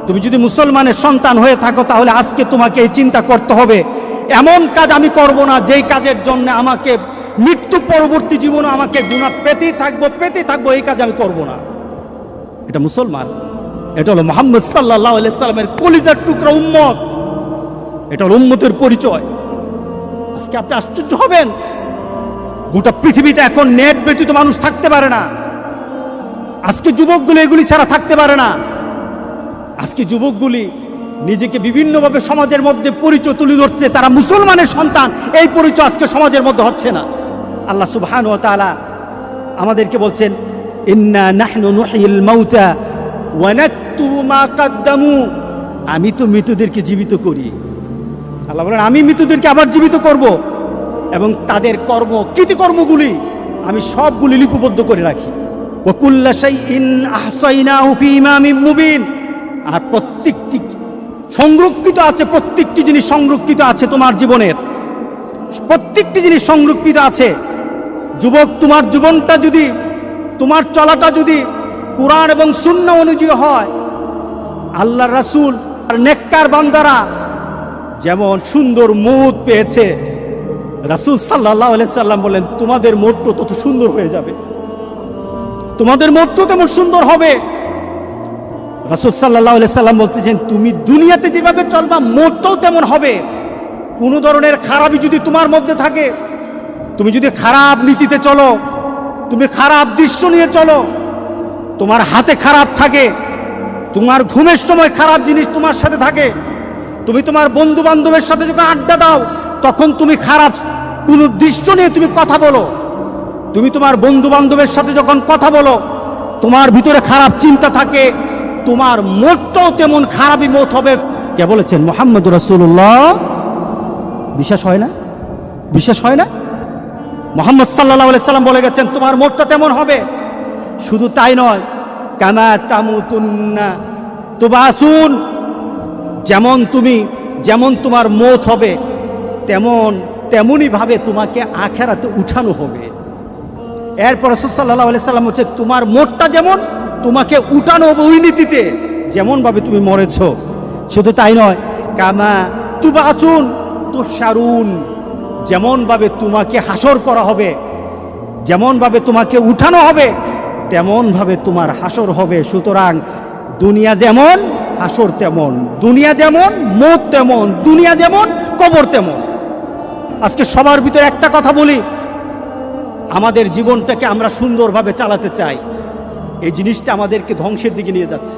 তুমি যদি মুসলমানের সন্তান হয়ে থাকো তাহলে আজকে তোমাকে এই চিন্তা করতে হবে, এমন কাজ আমি করব না যেই কাজের জন্য আমাকে মৃত্যু পরবর্তী জীবনে আমাকে গুনাহ পেতেই থাকবো, এই কাজ আমি করব না। এটা মুসলমান, এটা হলো মুহাম্মদ সাল্লাল্লাহু আলাইহি সাল্লামের কলিজার টুকরা উম্মত, এটা হলো উম্মতের পরিচয়। আজকে আপনি আশ্চর্য হবেন, গোটা পৃথিবীতে এখন নেট ব্যতীত মানুষ থাকতে পারে না। আজকে যুবকগুলি এগুলি ছাড়া থাকতে পারে না। আজকে যুবকগুলি নিজেকে বিভিন্নভাবে সমাজের মধ্যে পরিচয় তুলে ধরছে, তারা মুসলমানের সন্তান, এই পরিচয় আজকে সমাজের মধ্যে হচ্ছে না। আল্লাহ সুবহানাহু ওয়া তাআলা আমাদেরকে বলছেন, ইন্না নাহনু নুহয়িল মাউতা ওয়া নাকতুবু মা কদ্দামু, আমি তো মৃতদেরকে জীবিত করি। আল্লাহ বলেন, আমি মৃতদেরকে আবার জীবিত করব এবং তাদের কৃতিকর্মগুলি আমি সবগুলি লিপিবদ্ধ করে রাখি। ওয়া কুল্লা শাইইন আহসাইনাহু ফি ইমামিন মুবিন, আর প্রত্যেকটি সংরক্ষিত আছে, প্রত্যেকটি জিনিস সংরক্ষিত আছে, তোমার জীবনের প্রত্যেকটি জিনিস সংরক্ষিত আছে। যুবক, তোমার জীবনটা যদি, তোমার চলাটা যদি কোরআন এবং সুন্নাহ অনুযায়ী হয়, আল্লাহর রাসূল আর নেককার বান্দারা যেমন সুন্দর মউত পেয়েছে, রাসূল সাল্লাল্লাহু আলাইহি সাল্লাম বলেন, তোমাদের মউতও তত সুন্দর হয়ে যাবে, তোমাদের মউতও তেমন সুন্দর হবে। রাসূল সাল্লাল্লাহু আলাইহি সাল্লাম বলতেছেন, তুমি দুনিয়াতে যেভাবে চলবা মউতও তেমন হবে। কোনো ধরনের খারাপই যদি তোমার মধ্যে থাকে, তুমি যদি খারাপ নীতিতে চলো, তুমি খারাপ দৃশ্য নিয়ে চলো, তোমার হাতে খারাপ থাকে, তোমার ঘুমের সময় খারাপ জিনিস তোমার সাথে থাকে, তুমি তোমার বন্ধু বান্ধবের সাথে যখন আড্ডা দাও তখন তুমি খারাপ কোনো দৃশ্য নিয়ে তুমি কথা বলো, তুমি তোমার বন্ধু বান্ধবের সাথে যখন কথা বলো তোমার ভিতরে খারাপ চিন্তা থাকে, তোমার মতটাও তেমন খারাপই মত হবে। কে বলেছেন? মুহাম্মদুর রাসূলুল্লাহ। বিশ্বাস হয় না? বিশ্বাস হয় না? মুহাম্মদ সাল্লাল্লাহু আলাইহি সাল্লাম বলে গেছেন, তোমার মতটা তেমন হবে। শুধু তাই নয়, কামা তামুতুন্না তুবাসুন, যেমন তোমার মত হবে তেমনই ভাবে তোমাকে আখিরাতে উঠানো হবে। এরপর রাসূল সাল্লাল্লাহু আলাইহি সাল্লাম হচ্ছে, তোমার মতটা যেমন তোমাকে উঠানো হবে ওই নীতিতে, যেমন ভাবে তুমি মরেছ। শুধু তাই নয়, কামা তুবাসুন তুহশারুন, যেমন ভাবে তোমাকে হাসর করা হবে, যেমন ভাবে তোমাকে উঠানো হবে তেমন ভাবে তোমার হাসর হবে। সুতরাং দুনিয়া যেমন হাসর তেমন, দুনিয়া যেমন মত তেমন, দুনিয়া যেমন কবর তেমন। আজকে সবার ভিতরে একটা কথা বলি, আমাদের জীবনটাকে আমরা সুন্দরভাবে চালাতে চাই, এই জিনিসটা আমাদেরকে ধ্বংসের দিকে নিয়ে যাচ্ছে।